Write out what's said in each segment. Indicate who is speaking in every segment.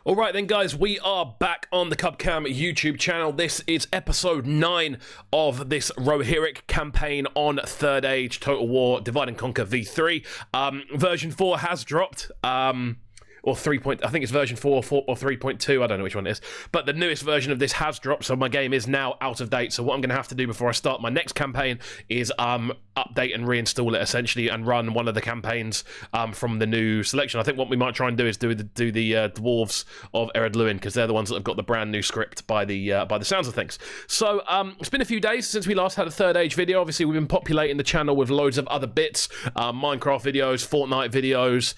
Speaker 1: Alright then guys, we are back on the Cubcam YouTube channel. This is episode 9 of this Rohirric campaign on Third Age Total War Divide and Conquer V3. Version 4 has dropped. Or 3. I think it's version 4 or 3.2, I don't know which one it is. But the newest version of this has dropped, so my game is now out of date. So what I'm going to have to do before I start my next campaign is update and reinstall it, essentially, and run one of the campaigns from the new selection. I think what we might try and do is do the Dwarves of Ered Luin, because they're the ones that have got the brand new script by the sounds of things. So it's been a few days since we last had a Third Age video. Obviously, we've been populating the channel with loads of other bits, Minecraft videos, Fortnite videos,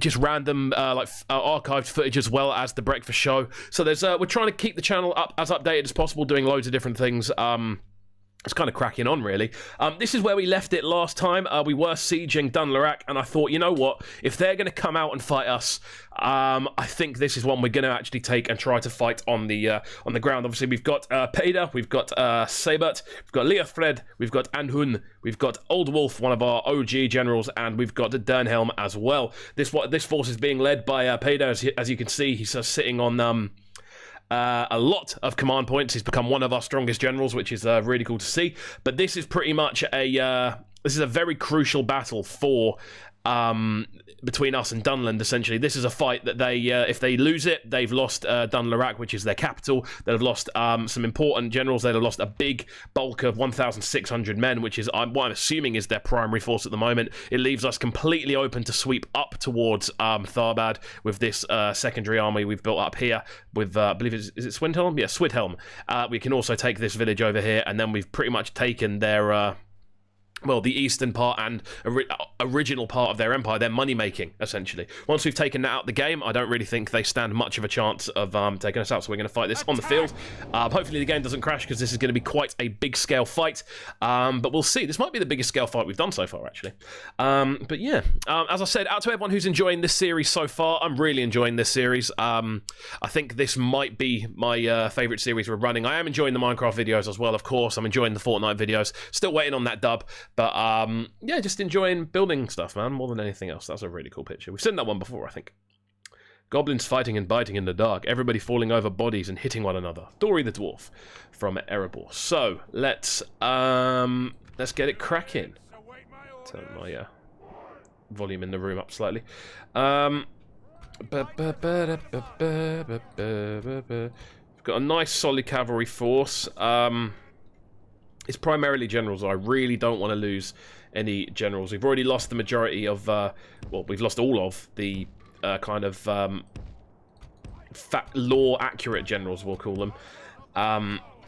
Speaker 1: just random archived footage, as well as the breakfast show. So there's we're trying to keep the channel up as updated as possible, doing loads of different things. It's kind of cracking on, really. This is where we left it last time. We were sieging Dun Larach, and I thought, you know what? If they're going to come out and fight us, I think this is one we're going to actually take and try to fight on the ground. Obviously, we've got Peder, we've got Sabert, we've got Leofred, we've got Anhun, we've got Old Wolf, one of our OG generals, and we've got Dernhelm as well. This force is being led by Peder, as you can see. He's sitting on a lot of command points. He's become one of our strongest generals, which is really cool to see. But this is pretty much this is a very crucial battle for between us and Dunland. Essentially, this is a fight that they if they lose it, they've lost Dun Larach, which is their capital. They'll have lost some important generals. They'll have lost a big bulk of 1,600 men, which is what I'm assuming is their primary force at the moment. It leaves us completely open to sweep up towards Thardbad with this secondary army we've built up here with I believe is it Swidhelm? Yeah, Swidhelm. We can also take this village over here, and then we've pretty much taken their well, the eastern part and original part of their empire, their money-making, essentially. Once we've taken that out of the game, I don't really think they stand much of a chance of taking us out, so we're going to fight this on the field. Hopefully the game doesn't crash, because this is going to be quite a big-scale fight, but we'll see. This might be the biggest scale fight we've done so far, actually. But yeah, as I said, out to everyone who's enjoying this series so far, I'm really enjoying this series. I think this might be my favourite series we're running. I am enjoying the Minecraft videos as well, of course. I'm enjoying the Fortnite videos. Still waiting on that dub. But, yeah, just enjoying building stuff, man, more than anything else. That's a really cool picture. We've seen that one before, I think. Goblins fighting and biting in the dark. Everybody falling over bodies and hitting one another. Dory the Dwarf from Erebor. So, let's get it cracking. Turn my volume in the room up slightly. We've got a nice solid cavalry force. It's primarily generals. I really don't want to lose any generals. We've already lost the majority of, well, we've lost all of the kind of lore-accurate generals, we'll call them.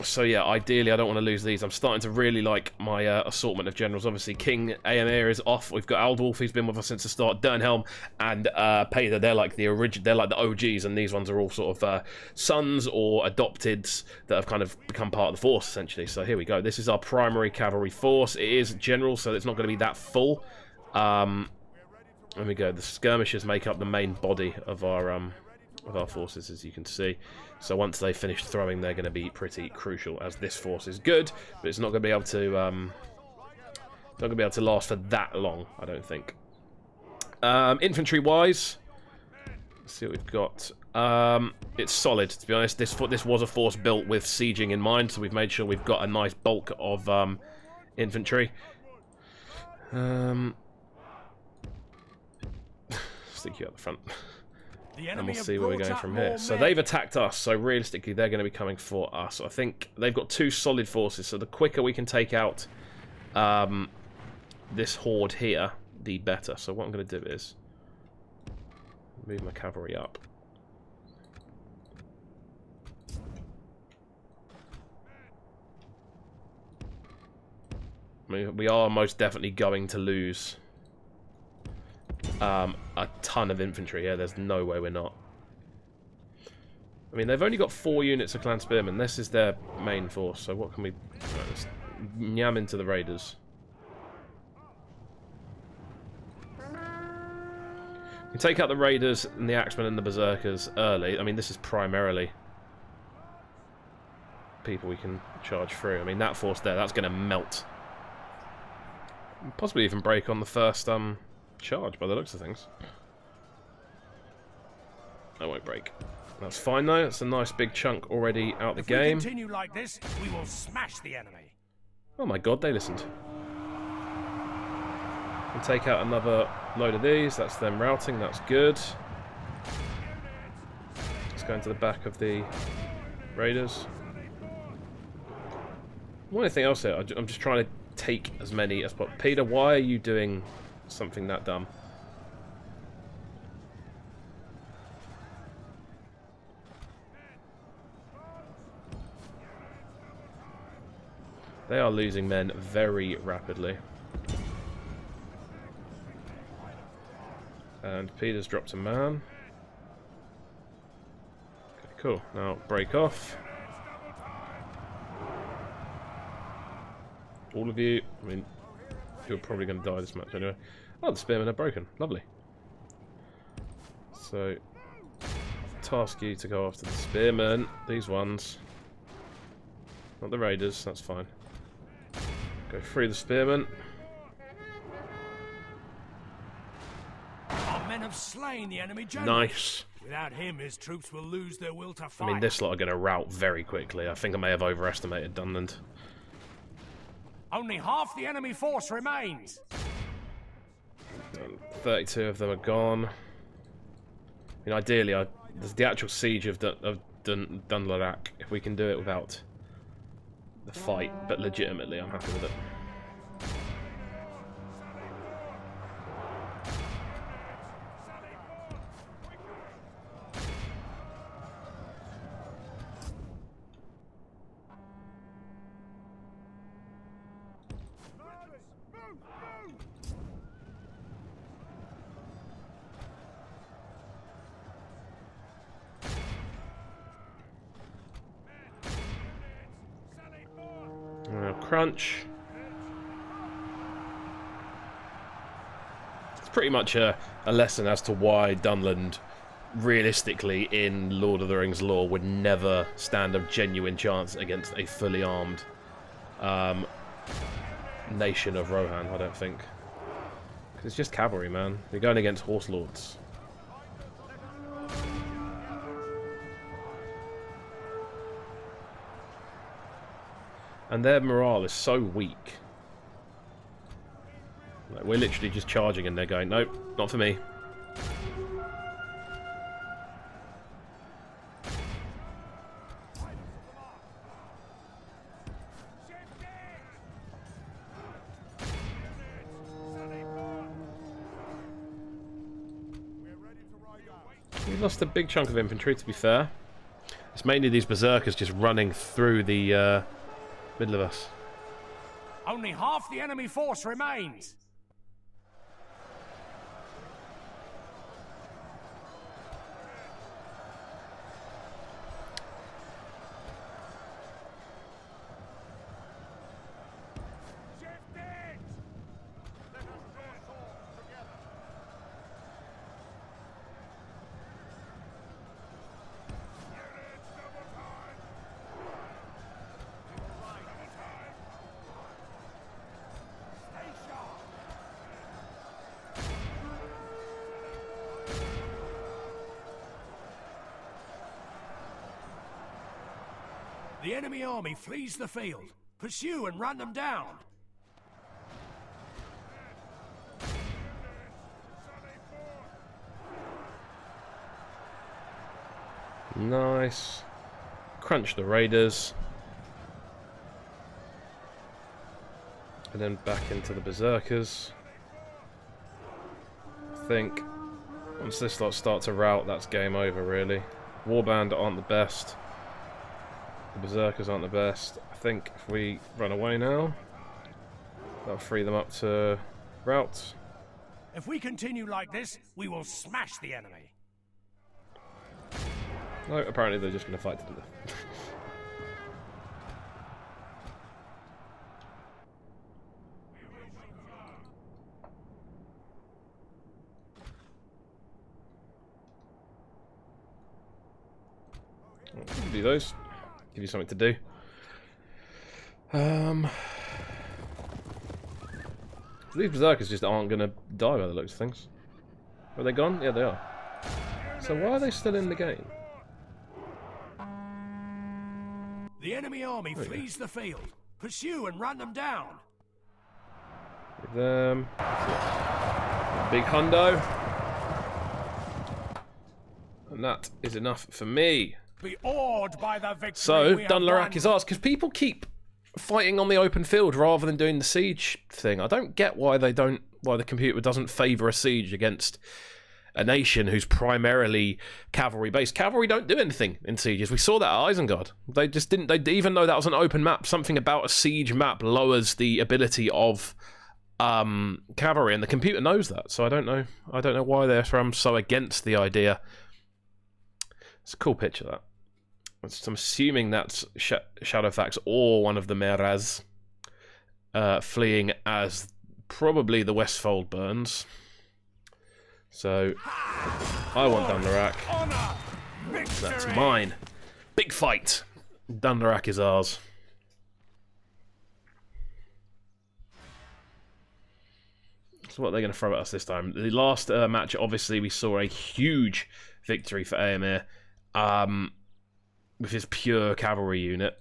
Speaker 1: So yeah, ideally I don't want to lose these. I'm starting to really like my assortment of generals. Obviously, King Aemir is off. We've got Aldwulf, who's been with us since the start. Dernhelm and Peder, they're like the OGs, and these ones are all sort of sons or adopteds that have kind of become part of the force, essentially. So here we go. This is our primary cavalry force. It is general, so it's not going to be that full. There we go. The skirmishers make up the main body of our forces, as you can see. So once they finish throwing, they're going to be pretty crucial, as this force is good, but it's not going to be able to last for that long, I don't think. Infantry wise, let's see what we've got. It's solid, to be honest. This was a force built with sieging in mind, so we've made sure we've got a nice bulk of infantry. Stick you up the front. And we'll see where we're going from here. So they've attacked us, so realistically they're going to be coming for us. I think they've got 2 solid forces, so the quicker we can take out this horde here, the better. So what I'm going to do is move my cavalry up. We are most definitely going to lose a ton of infantry here. There's no way we're not. I mean, they've only got 4 units of clan spearmen. This is their main force, so what can we... Let's yam into the raiders. We take out the raiders and the axemen and the berserkers early. I mean, this is primarily people we can charge through. I mean, that force there, that's going to melt. Possibly even break on the first charge, by the looks of things. that won't break. That's fine though. That's a nice big chunk already out the game.
Speaker 2: If we continue like this, we will smash the enemy.
Speaker 1: Oh my god, they listened. And take out another load of these. That's them routing. That's good. Let's go into the back of the raiders. One thing else here, I'm just trying to take as many as possible. Peter, why are you doing something that dumb? They are losing men very rapidly. And Peter's dropped a man. Okay, cool. Now break off. All of you. I mean, you're probably going to die this match anyway. Oh, the spearmen are broken. Lovely. So, task you to go after the spearmen. These ones. Not the raiders. That's fine. Go through the spearmen.
Speaker 2: Our men have slain the enemy general.
Speaker 1: Nice.
Speaker 2: Without him, his troops will lose their will to fight.
Speaker 1: I mean, this lot are going to rout very quickly. I think I may have overestimated Dunland.
Speaker 2: Only half the enemy force remains.
Speaker 1: 32 of them are gone. I mean, ideally, there's the actual siege of Dun Larach. If we can do it without the fight, but legitimately, I'm happy with it. Crunch. It's pretty much a lesson as to why Dunland, realistically, in Lord of the Rings lore, would never stand a genuine chance against a fully armed nation of Rohan, I don't think. Because it's just cavalry, man. You're going against horse lords. And their morale is so weak. Like, we're literally just charging and they're going, nope, not for me. We lost a big chunk of infantry, to be fair. It's mainly these berserkers just running through the middle of us.
Speaker 2: Only half the enemy force remains. The enemy army flees the field. Pursue and run them down.
Speaker 1: Nice. Crunch the raiders. And then back into the berserkers. I think once this lot start to rout, that's game over, really. Warband aren't the best. The berserkers aren't the best. I think if we run away now, that'll free them up to rout.
Speaker 2: If we continue like this, we will smash the enemy.
Speaker 1: No, apparently they're just going to fight to the death. Do those. Give you something to do. These berserkers just aren't going to die by the looks of things. Are they gone? Yeah, they are. So So why are they still in the game?
Speaker 2: The enemy army flees the field. Pursue and run them down.
Speaker 1: With them. Big hundo. And that is enough for me.
Speaker 2: Be awed by the victory.
Speaker 1: So,
Speaker 2: we
Speaker 1: Dun
Speaker 2: have
Speaker 1: Larach
Speaker 2: won.
Speaker 1: is ours, because people keep fighting on the open field rather than doing the siege thing. I don't get why the computer doesn't favour a siege against a nation who's primarily cavalry based. Cavalry don't do anything in sieges. We saw that at Isengard. They just didn't. Even though that was an open map, something about a siege map lowers the ability of cavalry, and the computer knows that. So I don't know. I don't know why they're so against the idea. It's a cool picture, that. I'm assuming that's Shadowfax or one of the Meraz fleeing as probably the Westfold burns. So, I want Dun Larach. That's mine. Big fight. Dun Larach is ours. So what are they going to throw at us this time? The last match, obviously, we saw a huge victory for Aemir with his pure cavalry unit.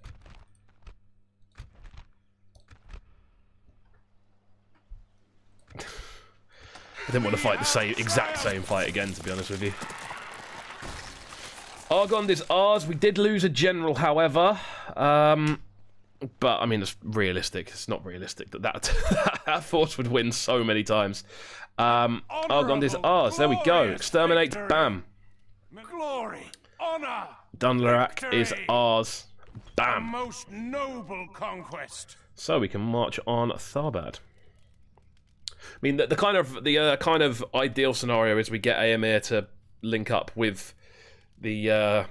Speaker 1: I didn't want to fight the exact same fight again, to be honest with you. Argond is ours. We did lose a general, however. But, I mean, it's realistic. It's not realistic that force would win so many times. Argond is ours. There we go. Exterminate. Victory. Bam.
Speaker 2: Glory, honor,
Speaker 1: Dun Larach is ours. Bam.
Speaker 2: a most noble conquest.
Speaker 1: So we can march on Thardbad. I mean, the kind of ideal scenario is we get Aemir to link up with the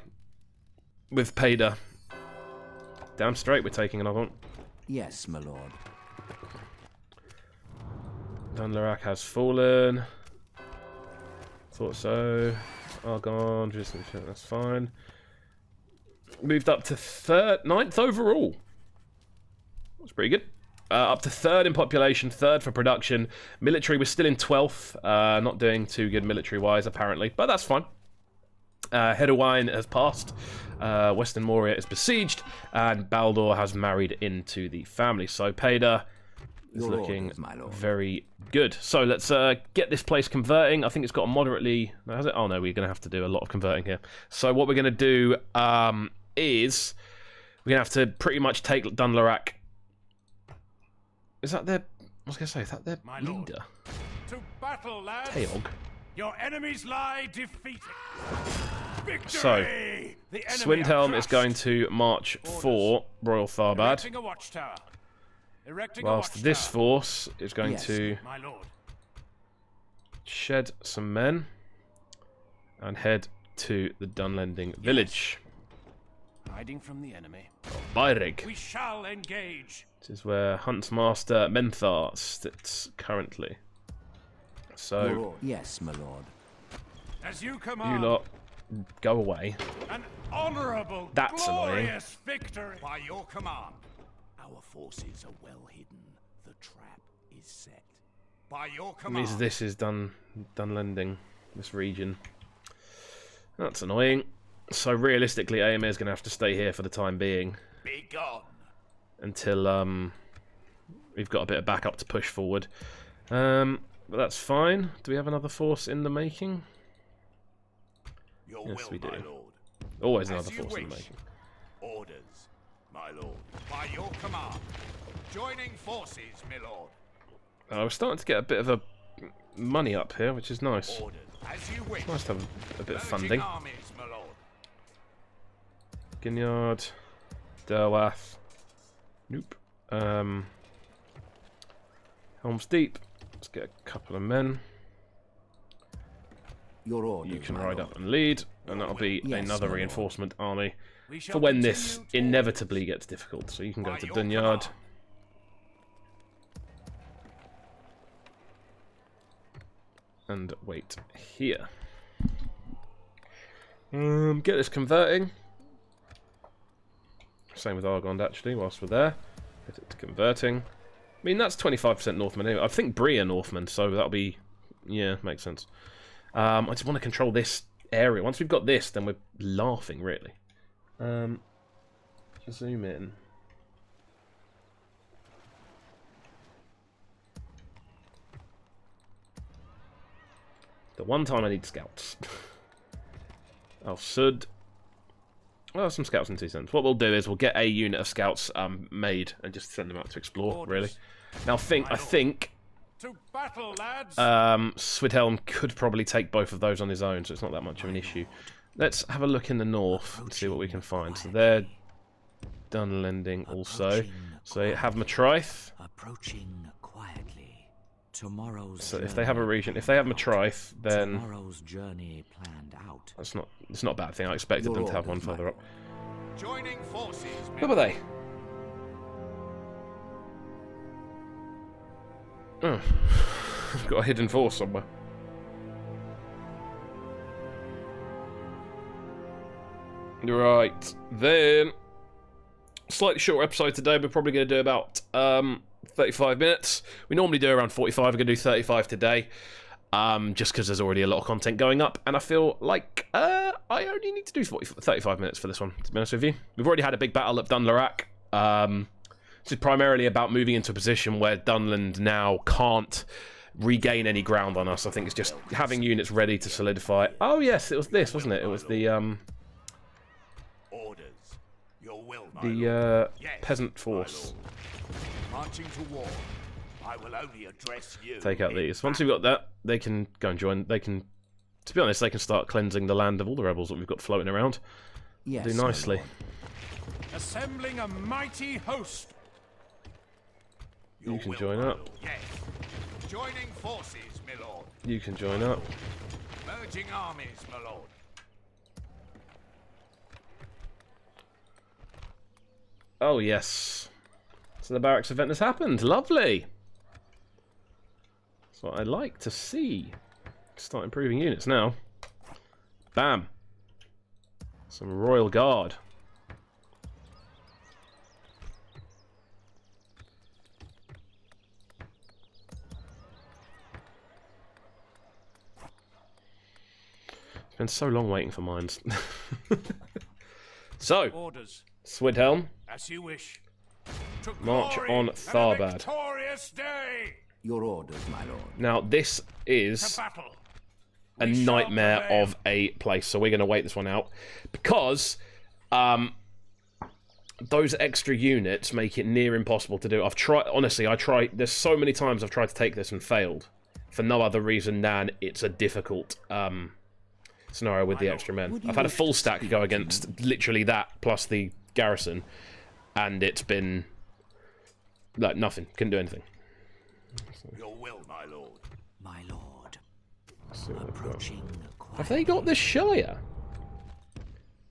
Speaker 1: with Payda. Damn straight, we're taking another one.
Speaker 3: Yes, my lord.
Speaker 1: Dun Larach has fallen. Thought so. Argon, just that's fine. Moved up to 9th overall. That's pretty good. Up to 3rd in population, 3rd for production. Military was still in 12th. Not doing too good military-wise, apparently, but that's fine. Hedowine has passed. Western Moria is besieged, and Baldur has married into the family. So Payda is looking very good. So let's get this place converting. I think it's got a moderately... Has it? Oh no, we're going to have to do a lot of converting here. So what we're going to do is we're going to have to pretty much take Dun Larach. Is that their... I was going to say, is that their leader?
Speaker 2: To battle, lads.
Speaker 1: Teog.
Speaker 2: Your enemies lie defeated. Victory!
Speaker 1: So, Swidhelm is going to march for Royal Thardbad, whilst this force is going to shed some men and head to the Dunlending village.
Speaker 2: Hiding from the enemy.
Speaker 1: Bairig.
Speaker 2: We shall engage.
Speaker 1: This is where Huntsmaster Menthar sits currently. So,
Speaker 3: yes, my lord.
Speaker 2: As you command.
Speaker 1: You lot go away.
Speaker 2: An honorable,
Speaker 1: That's
Speaker 2: glorious victory.
Speaker 4: By your command.
Speaker 2: Our forces are well hidden. The trap is set.
Speaker 4: By your command.
Speaker 1: This is Dunlending, this region. That's annoying. So realistically, Aemir's going to have to stay here for the time being.
Speaker 2: Be gone.
Speaker 1: Until we've got a bit of backup to push forward. But that's fine. Do we have another force in the making? Yes, we do. Always another force in the making.
Speaker 2: Orders, my lord.
Speaker 4: By your command. Joining forces, my lord.
Speaker 1: We're starting to get a bit of a money up here, which is nice.
Speaker 2: Orders,
Speaker 4: as you wish.
Speaker 1: Nice to have a bit of funding.
Speaker 4: Armies, my lord.
Speaker 1: Ginyard, Derwath. Nope. Helm's Deep. Let's get a couple of men.
Speaker 3: Your orders,
Speaker 1: You can
Speaker 3: my
Speaker 1: ride
Speaker 3: lord.
Speaker 1: up and lead, and that'll be
Speaker 3: Yes,
Speaker 1: another
Speaker 3: my lord.
Speaker 1: reinforcement army
Speaker 2: we shall
Speaker 1: for when
Speaker 2: continue
Speaker 1: this
Speaker 2: to
Speaker 1: inevitably gets difficult. So you can go
Speaker 4: By
Speaker 1: to
Speaker 4: your
Speaker 1: Dunyard.
Speaker 4: command.
Speaker 1: And wait here. Get this converting. Same with Argond, actually, whilst we're there. Get it to converting. I mean, that's 25% Northmen anyway. I think Bree are Northmen, so that'll be... Yeah, makes sense. I just want to control this area. Once we've got this, then we're laughing, really. Zoom in. The one time I need scouts. Oh, should. Well, some scouts in 2 cents. What we'll do is we'll get a unit of scouts made and just send them out to explore, really. Now, I think
Speaker 4: To battle, lads!
Speaker 1: Swidhelm could probably take both of those on his own, so it's not that much of an issue. Let's have a look in the north and see what we can find. So they're Dunlending also. So they have Matrice.
Speaker 3: Approaching quietly. Tomorrow's
Speaker 1: So if they have a region, if they have Matrice, then
Speaker 3: tomorrow's journey planned out.
Speaker 1: it's not a bad thing. I expected them to have one further up.
Speaker 4: Joining forces,
Speaker 1: Where were they? Oh, I've got a hidden force somewhere. Right, then slightly shorter episode today. We're probably going to do about 35 minutes. We normally do around 45. We're going to do 35 today, just because there's already a lot of content going up, and I feel like I only need to do 35 minutes for this one, to be honest with you. We've already had a big battle at Dun Larach. This is primarily about moving into a position where Dunland now can't regain any ground on us. I think it's just having units ready to solidify. Oh yes, it was this, wasn't it? It was the
Speaker 4: orders. Your will, my lord. Yes,
Speaker 1: peasant force.
Speaker 4: Marching to war. I will only address you.
Speaker 1: Take out these. Once we've got that, they can go and join. They can, to be honest, they can start cleansing the land of all the rebels that we've got floating around.
Speaker 3: Yes,
Speaker 1: do nicely.
Speaker 4: Assembling a mighty host.
Speaker 1: You can join up.
Speaker 4: Yes. Joining forces, my lord.
Speaker 1: You can join up.
Speaker 4: Merging armies, my lord.
Speaker 1: Oh yes. So the barracks event has happened. Lovely. That's what I like to see. Start improving units now. Bam. Some Royal Guard. It's been so long waiting for mines. So,
Speaker 4: Orders.
Speaker 1: Swidhelm,
Speaker 4: As you wish. To
Speaker 1: march
Speaker 4: glory
Speaker 1: on
Speaker 4: and a
Speaker 1: Thardbad.
Speaker 4: victorious day.
Speaker 3: Your orders, my lord.
Speaker 1: Now, this
Speaker 4: To
Speaker 1: is
Speaker 4: battle.
Speaker 1: a
Speaker 4: We shall
Speaker 1: nightmare
Speaker 4: prevail.
Speaker 1: of a place, so we're going to wait this one out because those extra units make it near impossible to do. I've tried, honestly, there's so many times I've tried to take this and failed for no other reason than it's a difficult scenario with the extra men. I've had a full stack go against literally that plus the garrison, and it's been like nothing. Couldn't do anything.
Speaker 4: Your will, my lord.
Speaker 3: My lord.
Speaker 1: So what they've got.
Speaker 3: Approaching quietly.
Speaker 1: Have they got the Shire?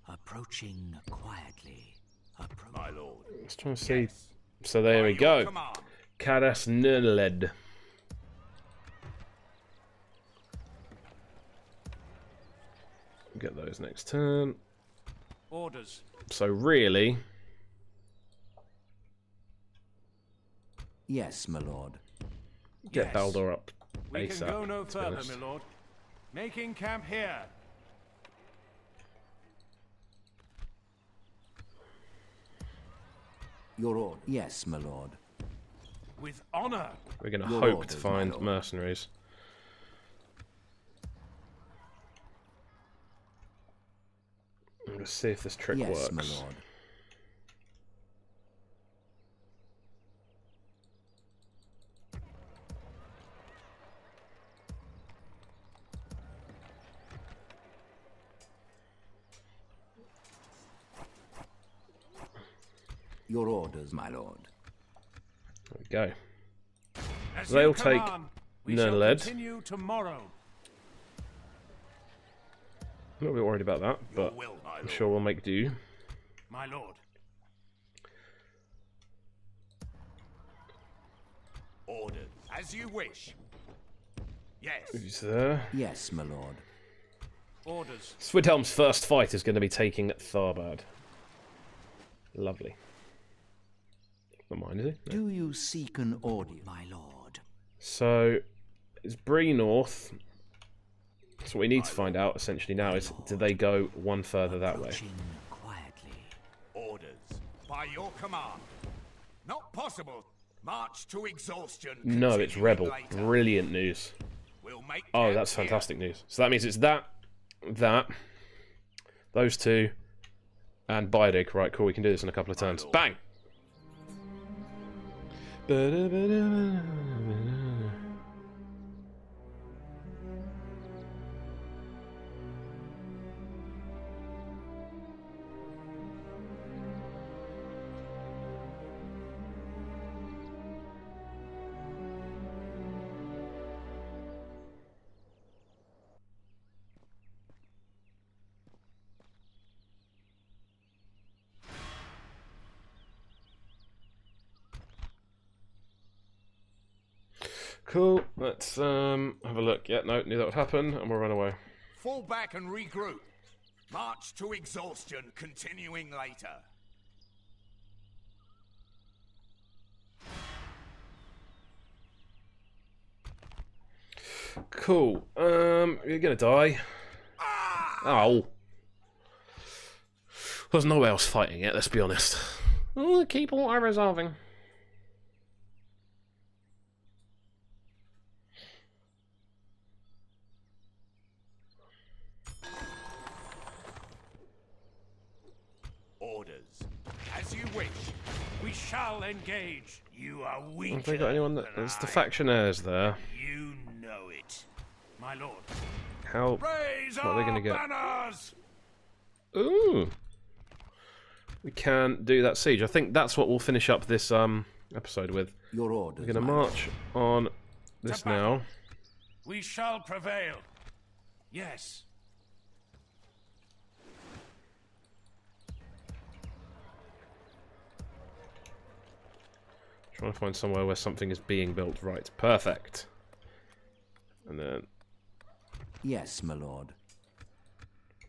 Speaker 3: Approaching quietly.
Speaker 4: My lord.
Speaker 1: Let's try and see. So there we go.
Speaker 4: Command.
Speaker 1: Caras Nernled. Get those next turn.
Speaker 4: Orders.
Speaker 1: So really,
Speaker 3: Yes, my lord.
Speaker 1: get
Speaker 4: Yes.
Speaker 1: Baldur up
Speaker 4: We
Speaker 1: ASAP.
Speaker 4: can go no
Speaker 1: to be
Speaker 4: further,
Speaker 1: honest.
Speaker 4: my lord. Making camp here.
Speaker 3: Your order. Yes, my lord.
Speaker 4: With honor.
Speaker 1: We're going to
Speaker 3: Your
Speaker 1: hope
Speaker 3: orders,
Speaker 1: to
Speaker 3: my
Speaker 1: find
Speaker 3: lord.
Speaker 1: mercenaries. Let's see if this trick
Speaker 3: Yes,
Speaker 1: works.
Speaker 3: my lord. Your orders, my lord.
Speaker 1: There we go.
Speaker 4: As
Speaker 1: They'll
Speaker 4: you
Speaker 1: take
Speaker 4: command, we shall
Speaker 1: Nernled.
Speaker 4: continue tomorrow.
Speaker 1: I'm not a bit worried about that, but
Speaker 4: Your will, my
Speaker 1: I'm
Speaker 4: lord.
Speaker 1: sure we'll make do.
Speaker 4: My lord. Orders. As you wish. Yes.
Speaker 1: Who's there?
Speaker 3: Yes, my lord.
Speaker 4: Orders.
Speaker 1: Swidhelm's first fight is going to be taking Tharbad. Lovely. Not mine, is it? No.
Speaker 3: Do you seek an order, my lord?
Speaker 1: So, it's Bree North. So what we need to find out, essentially, now is, do they go one further that way?
Speaker 3: Quietly.
Speaker 4: Orders. By your command. Not possible. March to exhaustion.
Speaker 1: No, it's
Speaker 4: continuing
Speaker 1: Rebel.
Speaker 4: later.
Speaker 1: Brilliant news.
Speaker 4: We'll make
Speaker 1: Oh,
Speaker 4: camp
Speaker 1: that's
Speaker 4: here.
Speaker 1: fantastic news. So that means it's that, those two, and Biodig. Right, cool, we can do this in a couple of turns. Bang! Cool, let's have a look. Yeah, no, knew that would happen, and we'll run away.
Speaker 4: Fall back and regroup. March to exhaustion. Continuing later.
Speaker 1: Cool, you're gonna die. Oh. There's nowhere else fighting it, let's be honest. Oh, keep auto-resolving.
Speaker 4: Orders. As you wish.
Speaker 2: We shall engage. You are weak.
Speaker 1: Have they got anyone that... There's the factionaires there.
Speaker 2: You know it. My lord.
Speaker 1: How...
Speaker 2: Raise
Speaker 1: What are they
Speaker 2: our
Speaker 1: gonna get?
Speaker 2: banners!
Speaker 1: Ooh! We can do that siege. I think that's what we'll finish up this episode with.
Speaker 3: Your orders.
Speaker 1: We're going to
Speaker 3: my
Speaker 1: march on this now.
Speaker 2: We shall prevail. Yes.
Speaker 1: Trying to find somewhere where something is being built. Right, perfect. And then...
Speaker 3: Yes, my lord.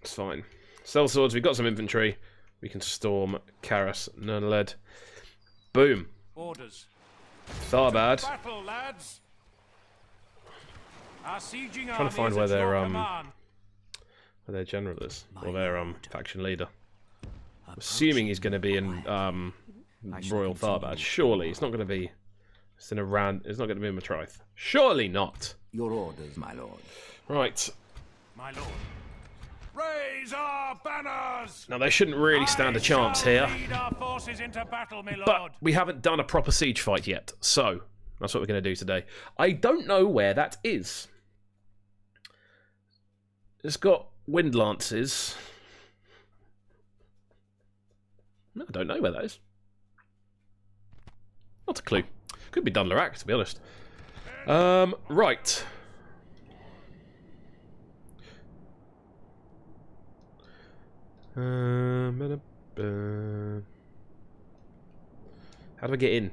Speaker 1: It's fine. Cell swords, we've got some infantry. We can storm Karas, Nernled. Boom.
Speaker 2: Orders.
Speaker 1: Tharbad.
Speaker 2: Battle, lads. Our sieging
Speaker 1: Trying to find where
Speaker 2: their
Speaker 1: their general is. Or their faction leader. I'm assuming he's going to be in Royal Tharbad. Surely. It's not going to be... It's in a it's not going to be in Matraith. Surely not.
Speaker 3: Your orders, my lord.
Speaker 1: Right.
Speaker 2: My lord. Raise our banners!
Speaker 1: Now, they shouldn't really stand a chance here.
Speaker 2: Lead our forces into battle, my lord.
Speaker 1: But we haven't done a proper siege fight yet. So, that's what we're going to do today. I don't know where that is. It's got wind lances. No, I don't know where that is. Not a clue. Could be Dun Larach, to be honest. Right. How do I get in?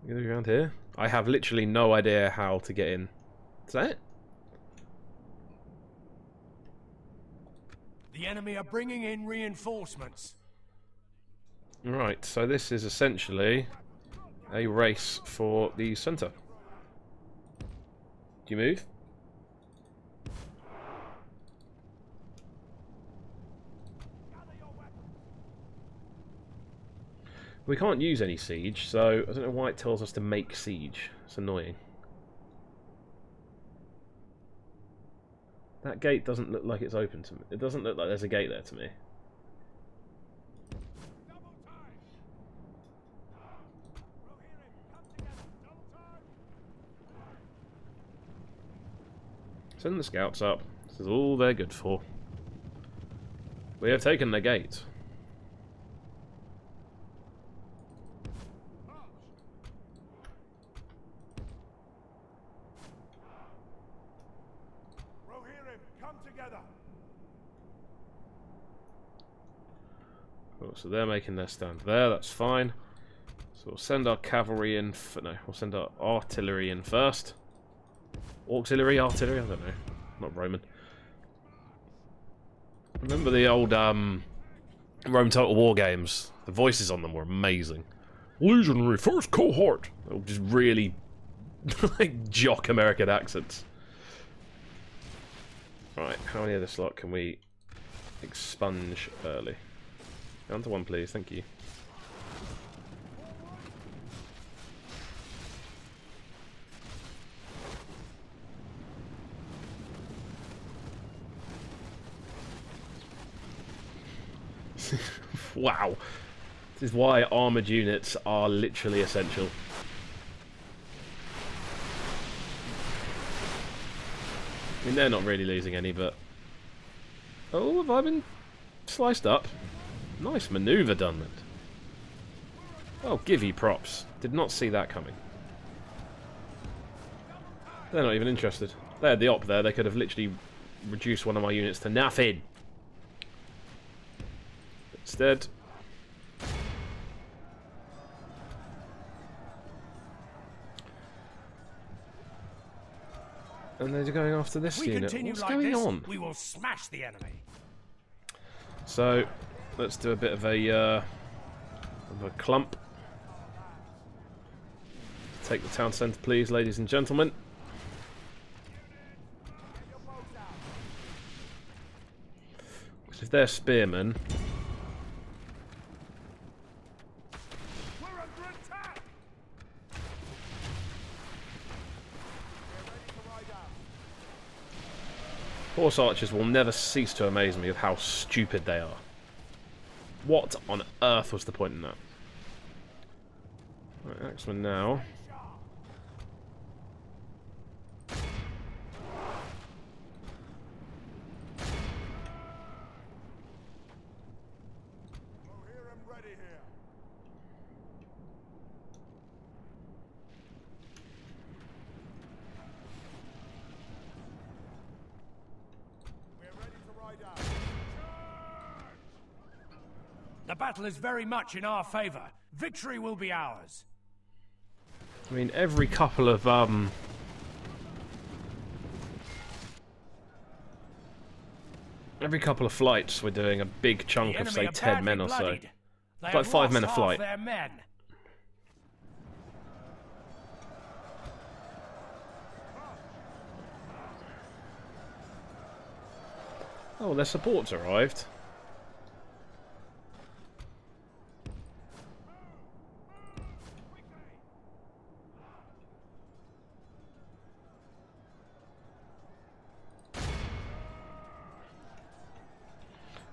Speaker 1: Get around here? I have literally no idea how to get in. Is that it?
Speaker 2: The enemy are bringing in reinforcements.
Speaker 1: Right, so this is essentially a race for the centre. Do you move? We can't use any siege, so I don't know why it tells us to make siege. It's annoying. That gate doesn't look like it's open to me. It doesn't look like there's a gate there to me. Send the scouts up. This is all they're good for. We have taken the gate. Cool, so they're making their stand there, that's fine. So we'll send our cavalry in, no, we'll send our artillery in first. Auxiliary, artillery, I don't know. Not Roman. Remember the old Rome Total War games? The voices on them were amazing. Legionary, first cohort! They were just really like jock American accents. Right, how many of this lot can we expunge early? Down to 1, please. Thank you. Wow. This is why armoured units are literally essential. I mean, they're not really losing any, but... Oh, have I been sliced up? Nice manoeuvre, Dunlend. Oh, give you props. Did not see that coming. They're not even interested. They had the op there. They could have literally reduced one of my units to nothing. Instead... And they're going after this unit. What's going on?
Speaker 2: We will smash the enemy.
Speaker 1: So, let's do a bit of a clump. Take the town centre, please, ladies and gentlemen. Because if they're spearmen... Horse archers will never cease to amaze me of how stupid they are. What on earth was the point in that? Right, Axeman now.
Speaker 2: The battle is very much in our favour. Victory will be ours.
Speaker 1: I mean, every couple of flights, we're doing a big chunk of, say, 10 men or so. It's like 5 men a flight. Oh, their support's arrived.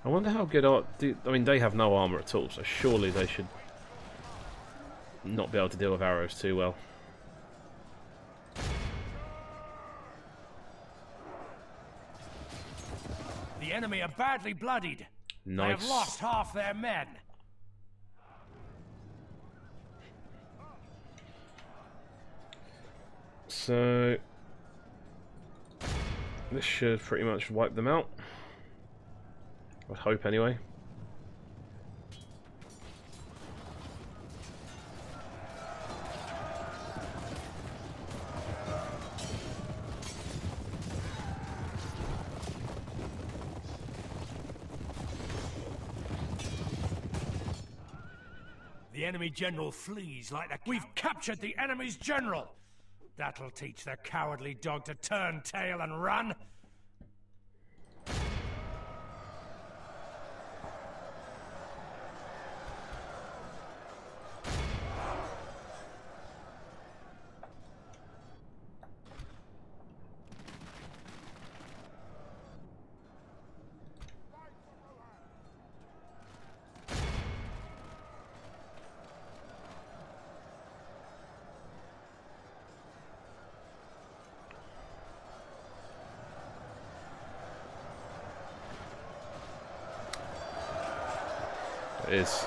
Speaker 1: I wonder how good are... I mean, they have no armour at all, so surely they should not be able to deal with arrows too well.
Speaker 2: The enemy are badly bloodied.
Speaker 1: Nice.
Speaker 2: They have lost half their men.
Speaker 1: So... this should pretty much wipe them out. I'd hope, anyway.
Speaker 2: The enemy general flees like the... We've captured the enemy's general! That'll teach the cowardly dog to turn tail and run!
Speaker 1: Is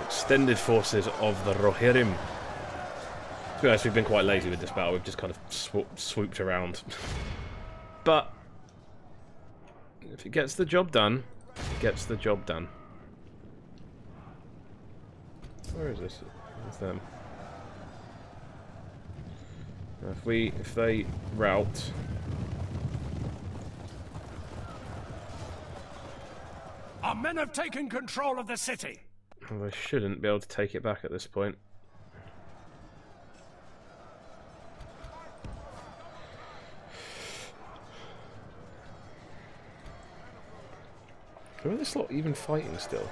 Speaker 1: extended forces of the Rohirrim. To be honest, we've been quite lazy with this battle. We've just kind of swooped around. But if it gets the job done, it gets the job done. Where is this? It's them. Now if they rout.
Speaker 2: Our men have taken control of the city.
Speaker 1: Well, they shouldn't be able to take it back at this point. Who are this lot even fighting still?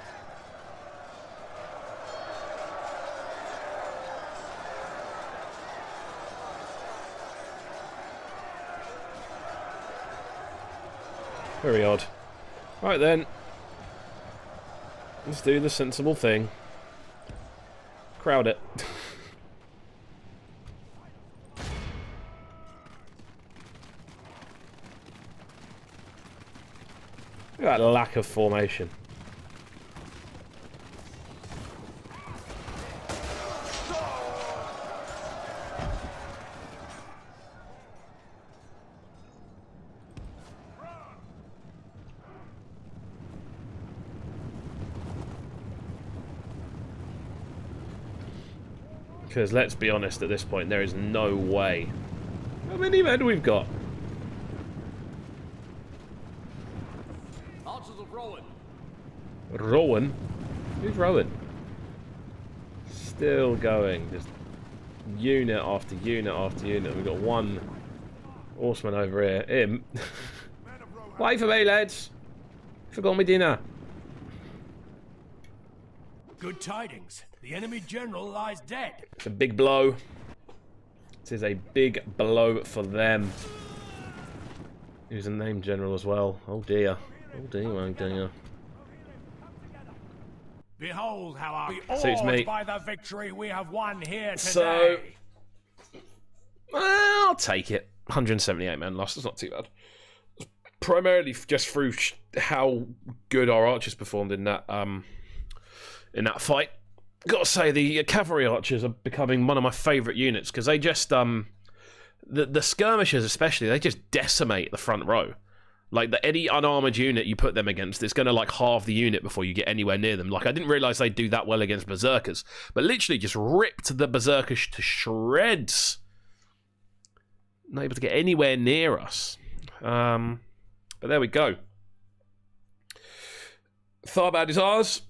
Speaker 1: Very odd. Right then. Let's do the sensible thing. Crowd it. Look at that lack of formation. Because let's be honest, at this point, there is no way. How many men we've got?
Speaker 5: Archers of Rohan.
Speaker 1: Rohan? Who's Rohan? Still going. Just unit after unit after unit. We've got one horseman over here. Him. Wait for me, lads. Forgot my dinner.
Speaker 2: Good tidings. The enemy general lies dead.
Speaker 1: It's a big blow. It is a big blow for them. Who's a named general as well? Oh dear. Oh dear, oh dear.
Speaker 2: Behold how our
Speaker 1: Suits me.
Speaker 2: awed by the victory we have won here today.
Speaker 1: So, I'll take it. 178 men lost. It's not too bad. Primarily just through how good our archers performed in that fight. Got to say, the cavalry archers are becoming one of my favourite units because they just the skirmishers especially, they just decimate the front row. Like, any unarmoured unit you put them against, it's going to like halve the unit before you get anywhere near them. Like, I didn't realise they'd do that well against berserkers, but literally just ripped the berserkers to shreds. Not able to get anywhere near us. But there we go. Thardbad is ours.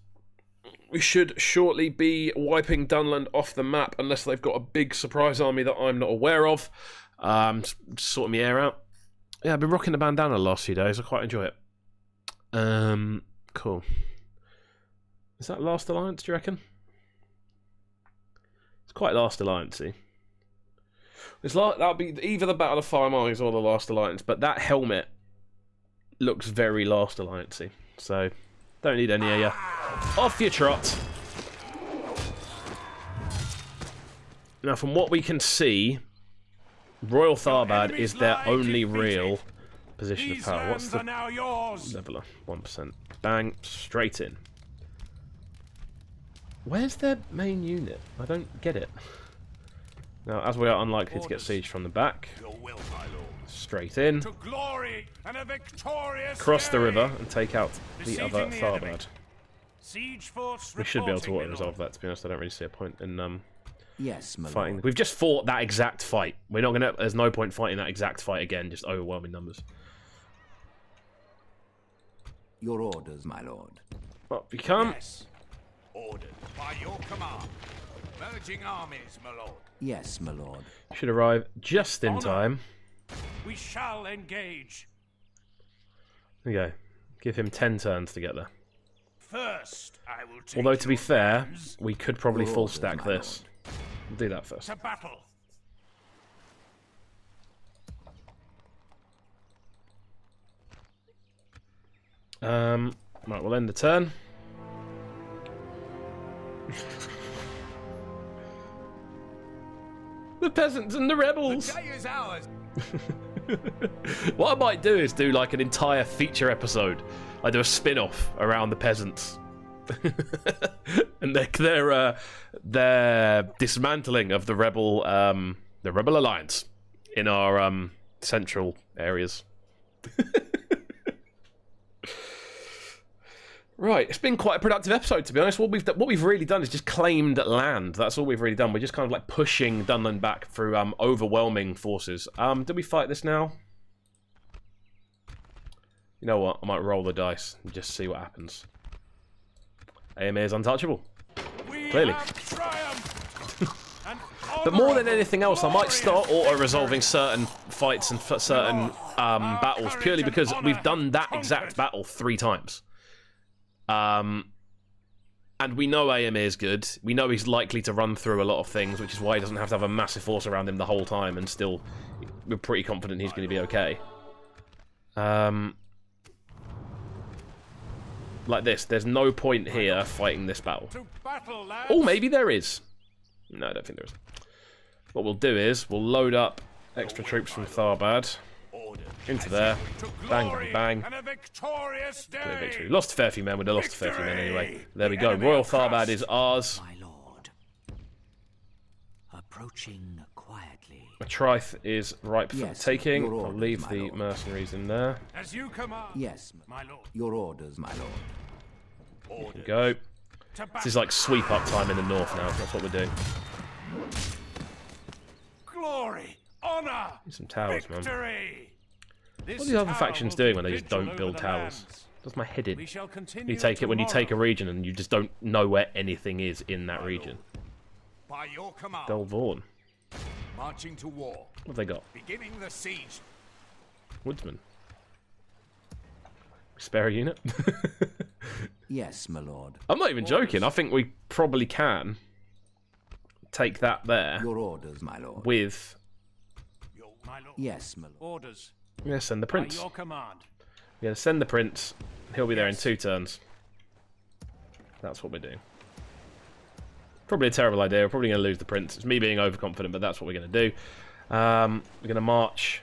Speaker 1: We should shortly be wiping Dunland off the map unless they've got a big surprise army that I'm not aware of. Just sorting my hair out. Yeah, I've been rocking the bandana the last few days. I quite enjoy it. Cool. Is that Last Alliance, do you reckon? It's quite Last Alliance-y. It's like that'll be either the Battle of Fire Mines or the Last Alliance, but that helmet looks very Last Alliance-y. So, don't need any of you. Off your trot. Now, from what we can see, Royal Thardbad is their only real position of power. What's the leveler? 1%. Bang, straight in. Where's their main unit? I don't get it. Now, as we are unlikely to get sieged from the back, straight in, cross the river and take out the other Thardbad. We should be able to auto-resolve that, to be honest. I don't really see a point in
Speaker 3: Yes, my
Speaker 1: fighting.
Speaker 3: lord.
Speaker 1: We've just fought that exact fight. We're not gonna. There's no point fighting that exact fight again. Just overwhelming numbers.
Speaker 3: Your orders, my lord.
Speaker 1: Up we come.
Speaker 4: Yes. Ordered by your command. Merging armies, my lord.
Speaker 3: Yes, my lord.
Speaker 1: Should arrive just in time.
Speaker 2: We shall engage.
Speaker 1: There you go. Give him 10 turns to get there.
Speaker 2: First, I will take
Speaker 1: Although, to be
Speaker 2: your
Speaker 1: fair,
Speaker 2: lands
Speaker 1: we could probably
Speaker 3: Your
Speaker 1: full
Speaker 3: orders,
Speaker 1: stack
Speaker 3: my
Speaker 1: this. We'll do that first.
Speaker 2: to battle.
Speaker 1: Right, we'll end the turn. The peasants and the rebels!
Speaker 4: The day is ours.
Speaker 1: What I might do is do like an entire feature episode. I do a spin-off around the peasants. And their dismantling of the rebel alliance in our central areas. Right, it's been quite a productive episode, to be honest. What we've really done is just claimed land. That's all we've really done. We're just kind of like pushing Dunland back through overwhelming forces. Do we fight this now? You know what? I might roll the dice and just see what happens. AMA is untouchable. Clearly. But more than anything else, I might start auto-resolving certain fights and certain battles purely because we've done that exact battle 3 times. And we know AME is good. We know he's likely to run through a lot of things, which is why he doesn't have to have a massive force around him the whole time, and still, we're pretty confident he's going to be okay. Like this, there's no point here fighting this battle. Oh, maybe there is. No, I don't think there is. What we'll do is, we'll load up extra troops from Thardbad into there. Bang, bang, bang. Clear victory. Lost a fair few men. We'd have lost a fair few men anyway. There we go. Royal Thardbad is ours.
Speaker 3: My lord. Approaching quietly.
Speaker 1: Trith is ripe for taking.
Speaker 3: your
Speaker 1: I'll
Speaker 3: orders,
Speaker 1: leave
Speaker 3: my
Speaker 1: the
Speaker 3: lord.
Speaker 1: mercenaries in there.
Speaker 2: As you command.
Speaker 3: Yes,
Speaker 2: my lord.
Speaker 3: your orders, my lord.
Speaker 1: There we go. This is like sweep up time in the north now. That's what we're doing.
Speaker 2: Glory, honor,
Speaker 1: Some towers, man.
Speaker 2: victory.
Speaker 1: What are these other factions doing when they just don't build towers? Does my head in?
Speaker 2: We shall continue
Speaker 1: You take it when you take a
Speaker 2: tomorrow.
Speaker 1: region and you just don't know where anything is in that region.
Speaker 4: By your command,
Speaker 1: Delvaugn.
Speaker 4: marching to war.
Speaker 1: What have they got?
Speaker 4: Beginning the siege.
Speaker 1: Woodsman. Spare a unit?
Speaker 3: Yes, my lord.
Speaker 1: I'm not even joking. I think we probably can take that there
Speaker 3: Your orders, my lord.
Speaker 1: with...
Speaker 2: My lord.
Speaker 3: Yes, my lord.
Speaker 2: Orders.
Speaker 1: Yeah, send the
Speaker 2: By
Speaker 1: prince.
Speaker 2: your command.
Speaker 1: Yeah, send the prince. He'll be there in 2 turns. That's what we're doing. Probably a terrible idea. We're probably going to lose the prince. It's me being overconfident, but that's what we're going to do. We're going to march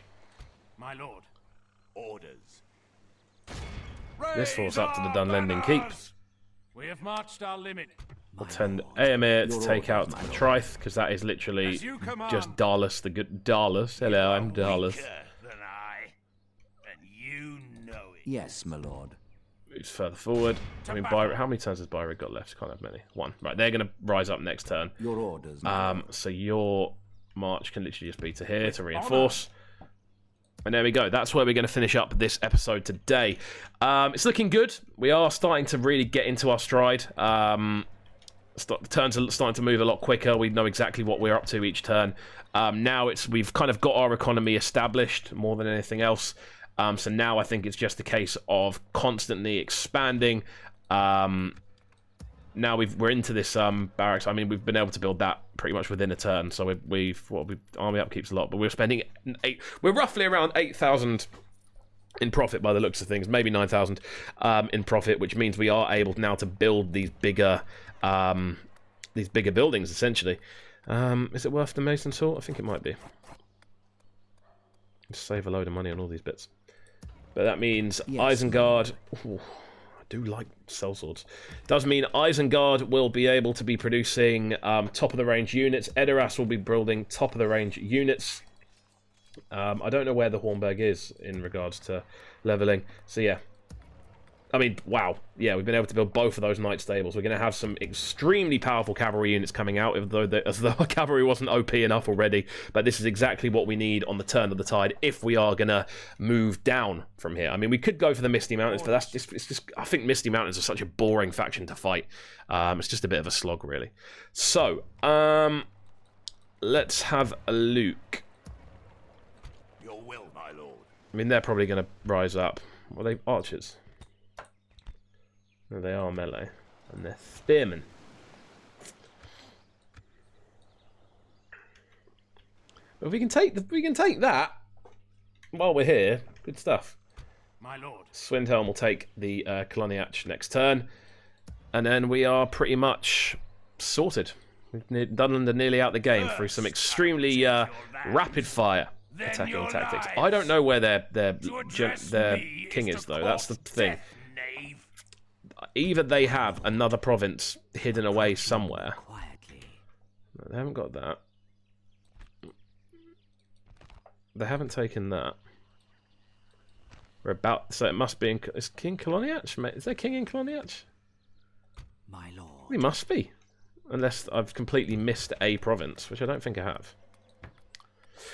Speaker 2: My lord.
Speaker 4: Orders.
Speaker 1: this force up to the
Speaker 2: Raise
Speaker 1: Dunlending
Speaker 2: our
Speaker 1: keep.
Speaker 2: banners. We have marched our limit.
Speaker 1: We'll send Aemir to
Speaker 3: Your
Speaker 1: take out
Speaker 3: orders, my
Speaker 1: the
Speaker 3: lord.
Speaker 1: Trith, because that is literally
Speaker 2: As you command.
Speaker 1: just Darlus the good. Darlus. Hello, I'm Darlus.
Speaker 2: Weaker than I, and you know it.
Speaker 3: Yes, my lord.
Speaker 1: Moves further forward. I mean, how many turns has Byrig got left? Can't have many. 1. Right, they're going to rise up next turn.
Speaker 3: Your orders, my lord.
Speaker 1: So your march can literally just be to here to reinforce. And there we go. That's where we're going to finish up this episode today. It's looking good. We are starting to really get into our stride. The turns are starting to move a lot quicker. We know exactly what we're up to each turn. Now we've kind of got our economy established more than anything else. So now I think it's just a case of constantly expanding. Now we're into this barracks. I mean, we've been able to build that pretty much within a turn. So army upkeep's a lot, but we're spending we're roughly around 8,000 in profit by the looks of things, maybe 9,000 in profit, which means we are able now to build these bigger buildings essentially. Is it worth the mason sword? I think it might be. Just save a load of money on all these bits. But that means
Speaker 3: Yes.
Speaker 1: Isengard. Ooh, I do like sellswords. Does mean Isengard will be able to be producing top of the range units. Edoras will be building top of the range units. I don't know where the Hornberg is in regards to leveling. So yeah. I mean, wow. Yeah, we've been able to build both of those knight stables. We're going to have some extremely powerful cavalry units coming out, as though our cavalry wasn't OP enough already. But this is exactly what we need on the turn of the tide if we are going to move down from here. I mean, we could go for the Misty Mountains, but it's just I think Misty Mountains are such a boring faction to fight. It's just a bit of a slog, really. So, let's have a look.
Speaker 4: Your will, my lord.
Speaker 1: I mean, they're probably going to rise up. Are they archers? No, they are melee, and they're spearmen. But if we can take that while we're here, good stuff.
Speaker 2: My lord.
Speaker 1: Swidhelm will take the Koloniach next turn, and then we are pretty much sorted. Dunlending nearly out the game through some extremely rapid fire attacking tactics. I don't know where their king is though. That's the thing. Either they have another province hidden away somewhere.
Speaker 3: Quietly.
Speaker 1: No, they haven't got that. They haven't taken that. We're about, so it must be in. Is King Koloniach? Is there king in Koloniach?
Speaker 3: My lord.
Speaker 1: He must be, unless I've completely missed a province, which I don't think I have.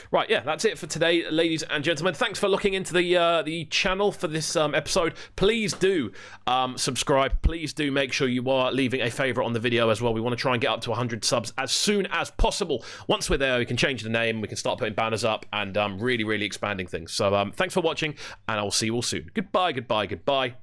Speaker 1: Right, yeah, that's it for today, ladies and gentlemen. Thanks for looking into the channel for this episode. Please do subscribe. Please do make sure you are leaving a favourite on the video as well. We want to try and get up to 100 subs as soon as possible. Once we're there, we can change the name, we can start putting banners up, and really, really expanding things. So thanks for watching, and I will see you all soon. Goodbye, goodbye, goodbye.